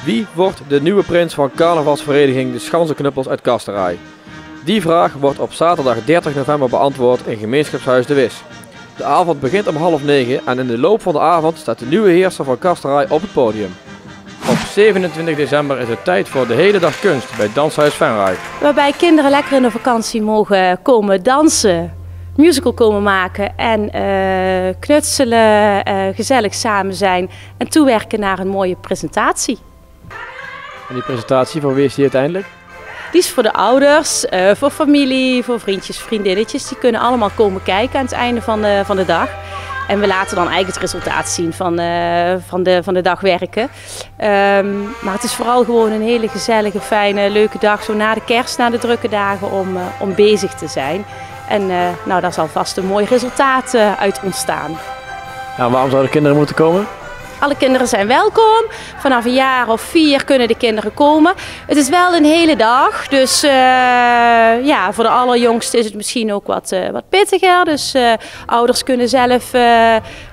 Wie wordt de nieuwe prins van carnavalsvereniging de Schanzenknuppels uit Kasterij? Die vraag wordt op zaterdag 30 november beantwoord in gemeenschapshuis De Wis. De avond begint om 8:30 en in de loop van de avond staat de nieuwe heerser van Kasterij op het podium. Op 27 december is het tijd voor de hele dag kunst bij Danshuis Venray. Waarbij kinderen lekker in de vakantie mogen komen dansen, musical komen maken en knutselen, gezellig samen zijn en toewerken naar een mooie presentatie. En die presentatie, voor wie is die uiteindelijk? Die is voor de ouders, voor familie, voor vriendjes, vriendinnetjes. Die kunnen allemaal komen kijken aan het einde van de dag. En we laten dan eigenlijk het resultaat zien van de dag werken. Maar het is vooral gewoon een hele gezellige, fijne, leuke dag. Zo na de kerst, na de drukke dagen om bezig te zijn. En daar zal vast een mooi resultaat uit ontstaan. Ja, waarom zouden kinderen moeten komen? Alle kinderen zijn welkom. Vanaf een jaar of 4 kunnen de kinderen komen. Het is wel een hele dag. Dus voor de allerjongsten is het misschien ook wat pittiger. Dus ouders kunnen zelf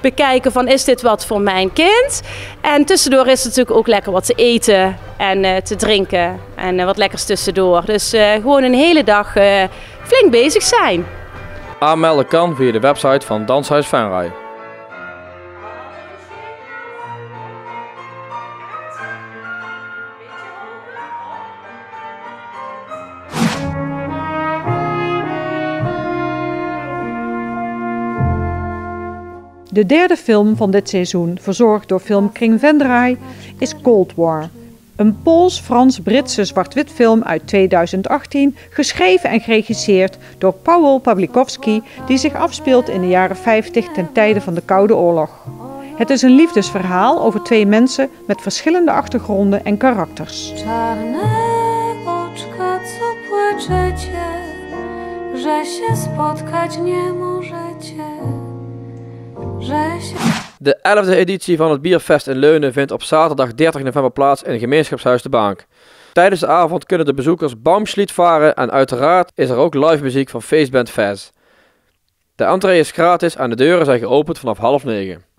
bekijken van is dit wat voor mijn kind. En tussendoor is het natuurlijk ook lekker wat te eten en te drinken. En wat lekkers tussendoor. Dus gewoon een hele dag flink bezig zijn. Aanmelden kan via de website van Danshuis Venray. De derde film van dit seizoen, verzorgd door Filmkring Venray, is Cold War. Een Pools-Frans-Britse zwart-wit film uit 2018, geschreven en geregisseerd door Paweł Pawlikowski, die zich afspeelt in de jaren 50 ten tijde van de Koude Oorlog. Het is een liefdesverhaal over 2 mensen met verschillende achtergronden en karakters. De 11e editie van het Bierfest in Leunen vindt op zaterdag 30 november plaats in gemeenschapshuis De Bank. Tijdens de avond kunnen de bezoekers Baumschlied varen en uiteraard is er ook live muziek van feestband Fez. De entree is gratis en de deuren zijn geopend vanaf 8:30.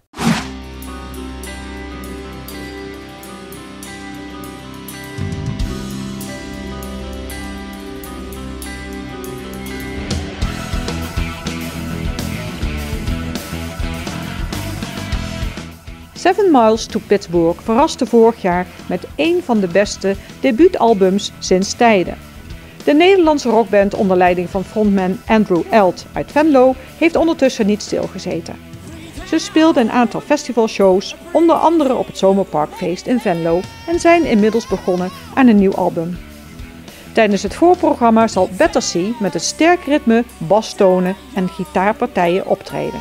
Seven Miles to Pittsburgh verraste vorig jaar met een van de beste debuutalbums sinds tijden. De Nederlandse rockband onder leiding van frontman Andrew Eld uit Venlo heeft ondertussen niet stilgezeten. Ze speelden een aantal festivalshows, onder andere op het Zomerparkfeest in Venlo en zijn inmiddels begonnen aan een nieuw album. Tijdens het voorprogramma zal Battersea met een sterk ritme, bastonen en gitaarpartijen optreden.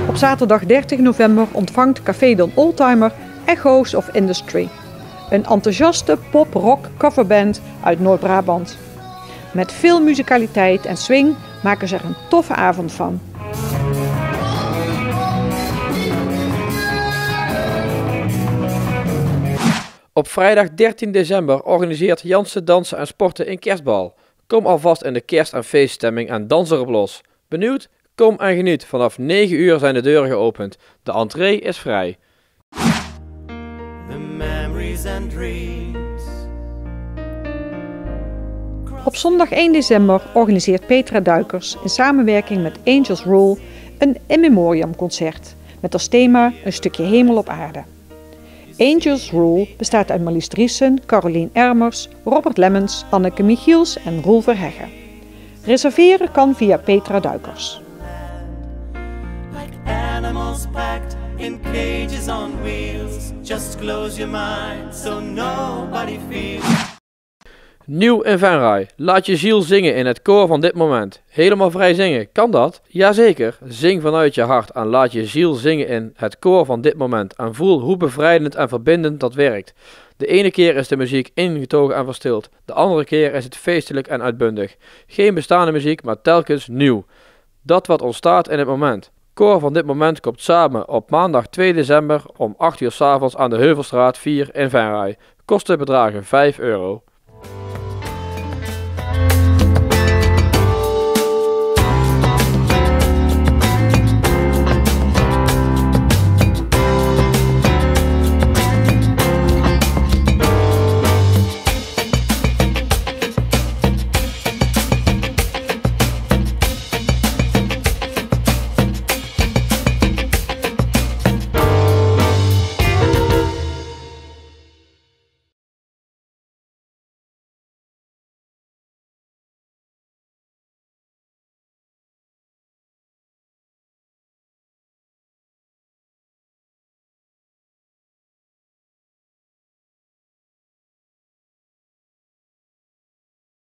Op zaterdag 30 november ontvangt Café Don Oldtimer Echoes of Industry. Een enthousiaste pop-rock coverband uit Noord-Brabant. Met veel musicaliteit en swing maken ze er een toffe avond van. Op vrijdag 13 december organiseert Jansen Dansen en Sporten een kerstbal. Kom alvast in de kerst- en feeststemming en dans erop los. Benieuwd? Kom en geniet. Vanaf 9 uur zijn de deuren geopend. De entree is vrij. Op zondag 1 december organiseert Petra Duikers in samenwerking met Angels Rule een in memoriam concert met als thema een stukje hemel op aarde. Angels Rule bestaat uit Marlies Driessen, Carolien Ermers, Robert Lemmens, Anneke Michiels en Roel Verheggen. Reserveren kan via Petra Duikers. In cages on wheels, just close your mind so nobody feels. Nieuw in Venray. Laat je ziel zingen in het koor van dit moment. Helemaal vrij zingen, kan dat? Jazeker, zing vanuit je hart en laat je ziel zingen in het koor van dit moment. En voel hoe bevrijdend en verbindend dat werkt. De ene keer is de muziek ingetogen en verstild. De andere keer is het feestelijk en uitbundig. Geen bestaande muziek, maar telkens nieuw. Dat wat ontstaat in het moment. Koor van dit moment komt samen op maandag 2 december om 8 uur 's avonds aan de Heuvelstraat 4 in Venray. Kosten bedragen €5.